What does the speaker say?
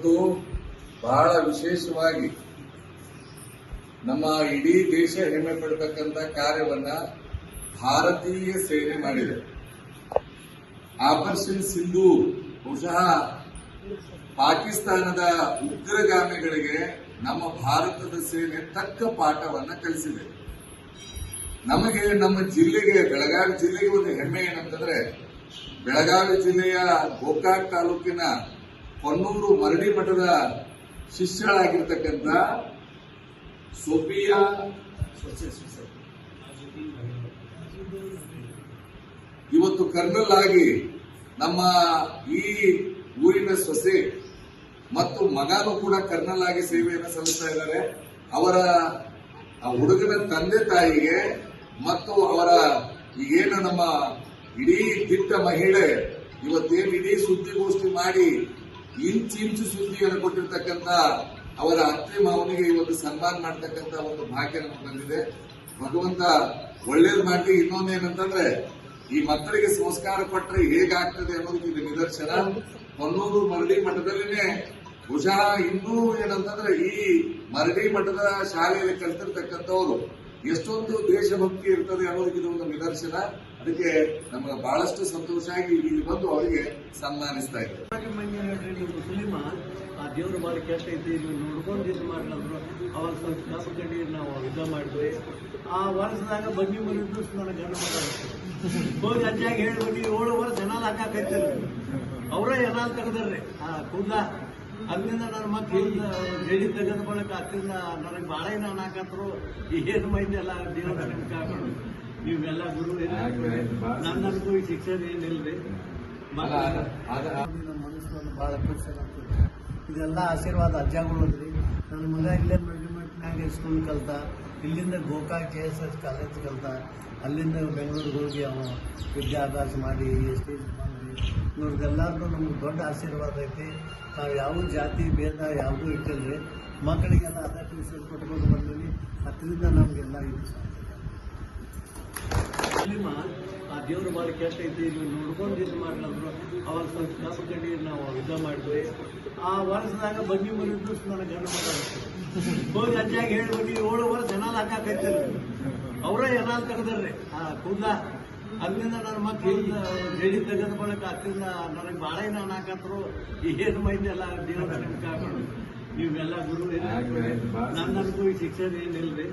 ಇವತ್ತು ಬಹಳ ವಿಶೇಷವಾಗಿ ನಮ್ಮ ಇಡೀ ದೇಶ ಹೆಮ್ಮೆ ಪಡತಕ್ಕಂತ ಕಾರ್ಯವನ್ನ ಭಾರತೀಯ ಸೇನೆ ಮಾಡಿದೆ. ಆಪರೇಷನ್ ಸಿಂಧೂರ್ ಬಹುಶಃ ಪಾಕಿಸ್ತಾನದ ಉಗ್ರಗಾಮಿಗಳಿಗೆ ನಮ್ಮ ಭಾರತದ ಸೇನೆ ತಕ್ಕ ಪಾಠವನ್ನ ಕಲಿಸಿದೆ. ನಮಗೆ ನಮ್ಮ ಜಿಲ್ಲೆಗೆ, ಬೆಳಗಾವಿ ಜಿಲ್ಲೆಗೆ ಒಂದು ಹೆಮ್ಮೆ ಏನಂತಂದ್ರೆ, ಬೆಳಗಾವಿ ಜಿಲ್ಲೆಯ ಗೋಕಾಕ್ ತಾಲೂಕಿನ ಕೊನ್ನೂರು ಮರಡಿ ಮಠದ ಶಿಷ್ಯಳಾಗಿರ್ತಕ್ಕಂಥ ಸೋಫಿಯಾ ಇವತ್ತು ಕರ್ನಲ್ ಆಗಿ ನಮ್ಮ ಈ ಊರಿನ ಸೊಸೆ ಮತ್ತು ಮಗನೂ ಕೂಡ ಕರ್ನಲ್ ಆಗಿ ಸೇವೆಯನ್ನು ಸಲ್ಲಿಸ್ತಾ ಇದ್ದಾರೆ. ಅವರ ಹುಡುಗನ ತಂದೆ ತಾಯಿಗೆ ಮತ್ತು ಅವರ ಈಗೇನು ನಮ್ಮ ಇಡೀ ದಿಟ್ಟ ಮಹಿಳೆ ಇವತ್ತೇನು ಇಡೀ ಸುದ್ದಿಗೋಷ್ಠಿ ಮಾಡಿ ಇಂಚು ಸುದ್ದಿಯನ್ನು ಕೊಟ್ಟಿರ್ತಕ್ಕಂಥ ಅವರ ಅತ್ತೆ ಮಾವನಿಗೆ ಇವತ್ತು ಸನ್ಮಾನ ಮಾಡತಕ್ಕಂಥ ಒಂದು ಭಾಗ್ಯ ನಮಗೆ ಬಂದಿದೆ. ಭಗವಂತ ಒಳ್ಳೇದು ಮಾಡಲಿ. ಇನ್ನೊಂದೇನಂತಂದ್ರೆ, ಈ ಮಕ್ಕಳಿಗೆ ಸಂಸ್ಕಾರ ಕೊಟ್ಟರೆ ಹೇಗಾಗ್ತದೆ ಅನ್ನೋದಕ್ಕೆ ಇದು ನಿದರ್ಶನ. ಕೊನ್ನೂರು ಮರಡಿ ಮಠದಲ್ಲಿನೇ ಬಹುಶಃ ಇನ್ನೂ ಏನಂತಂದ್ರೆ, ಈ ಮರಡಿ ಮಠದ ಶಾಲೆಯಲ್ಲಿ ಕಲಿತಿರ್ತಕ್ಕಂಥವ್ರು ಎಷ್ಟೊಂದು ದೇಶಭಕ್ತಿ ಇರ್ತದೆ ಅನ್ನೋದಕ್ಕೆ ಇದು ಒಂದು ನಿದರ್ಶನ. ಅದಕ್ಕೆ ನಮಗೆ ಬಹಳಷ್ಟು ಸಂತೋಷ ಆಗಿ ಇಲ್ಲಿ ಬಂದು ಅವರಿಗೆ ಸನ್ಮಾನಿಸ್ತಾ ಇದ್ದಾರೆ. ಮುಸ್ಲಿಮ ಆ ದೇವ್ರ ಬಾರಿ ಕೆಟ್ಟ ಐತಿ, ನೋಡ್ಕೊಂಡು ಇದು ಮಾಡ್ಲಂದ್ರು. ಅವಾಗ ಸ್ವಲ್ಪ ಕಾಪಕಂಡಿ ನಾವು ಯುದ್ಧ ಮಾಡಿದ್ವಿ. ಆ ವರ್ಷದಾಗ ಬನ್ನಿ ಮರಿದ್ದು ನನಗೆ ಗಂಡ ಹೋಗಿ ಅಜ್ಜಾಗಿ ಹೇಳಿ ಬನ್ನಿ 7 ವರ್ಷ ಎನಾಲ್ ಹಾಕಾಕೈತಿಲ್ಲ. ಅವರೇ ಎನಾಲ್ ತೆಗೆದ್ರಿ ಆ ಕೂದಲ. ಅಲ್ಲಿಂದ ನನ್ನ ಮಕ್ಕಳು ಜಡಿ ತೆಗೆದ ಬಳಿಕ ಅತ್ತಿಂದ ನನಗೆ ಬಾಳೆ ನಾನು ಹಾಕತ್ರು. ಏನು ಮೈಂದ ಎಲ್ಲ ದೇವ್ರ ಕಾಕೊಂಡು ನೀವೆಲ್ಲ ಗುರು ನನ್ನಗೂ ಈ ಶಿಕ್ಷಣ ಏನಿಲ್ರಿ. ನಮ್ಮ ಮನಸ್ಸನ್ನು ಬಹಳ ಖುಷಿ ಆಗ್ತದೆ. ಇದೆಲ್ಲ ಆಶೀರ್ವಾದ ಅಜ್ಜಗಳು ಅಂದ್ರಿ. ನನ್ನ ಮಗ ಇಲ್ಲೇ ಮೆಜರ್ಮೆಂಟ್ನಾಗ ಸ್ಕೂಲ್ ಕಲ್ತ, ಇಲ್ಲಿಂದ ಗೋಕಾಕ್ KSS ಕಾಲೇಜ್ ಕಲ್ತ, ಅಲ್ಲಿಂದ ಬೆಂಗಳೂರಿಗೆ ಹೋಗಿ ಅವ ವಿದ್ಯಾಭ್ಯಾಸ ಮಾಡಿ ಸ್ಟೇಜ್ ಬಂದ್ರಿ. ಇವ್ರದ್ದೆಲ್ಲರೂ ನಮ್ಗೆ ದೊಡ್ಡ ಆಶೀರ್ವಾದ ಐತಿ. ನಾವು ಯಾವ ಜಾತಿ ಭೇದ ಯಾವುದೂ ಇಟ್ಟಿಲ್ರಿ. ಮಕ್ಕಳಿಗೆಲ್ಲ ಅದೇ ಟ್ಯೂಷನ್ ಕೊಟ್ಕೊಂಡು ಬಂದೀವಿ. ಅದರಿಂದ ನಮಗೆಲ್ಲ ಇದು ಮುಸ್ಲಿಮ ಆ ದೇವ್ರ ಬಾರಿ ಕೆಟ್ಟ ಐತಿ, ನೋಡ್ಕೊಂಡು ಇದು ಮಾಡ್ಲಂದ್ರು. ಅವಾಗ ಸ್ವಲ್ಪ ಕಾಪಕಂಡಿ ನಾವು ಯುದ್ಧ ಮಾಡಿದ್ವಿ. ಆ ವರ್ಷದಾಗ ಬನ್ನಿ ಮರಿದ್ದು ನನಗೆ ಗಂಡ ಹೋಗಿ ಅಜ್ಜಾಗಿ ಹೇಳಿ ಬನ್ನಿ 7 ವರ್ಷ ಎನಾಲ್ ಹಾಕಾಕೈತಿಲ್ಲ. ಅವರೇ ಎನಾಲ್ ತೆಗೆದ್ರಿ ಆ ಕೂದಲ. ಅಲ್ಲಿಂದ ನನ್ನ ಮಕ್ಕಳು ಜಡಿ ತೆಗೆದ ಬಳಿಕ ಅತ್ತಿಂದ ನನಗೆ ಬಾಳೆ ನಾನು ಹಾಕತ್ರು. ಏನು ಮೈಂದ ಎಲ್ಲ ದೇವ್ರ ಕಾಕೊಂಡು ನೀವೆಲ್ಲ ಗುರು ನನ್ನಗೂ ಈ ಶಿಕ್ಷಣ ಏನಿಲ್ರಿ.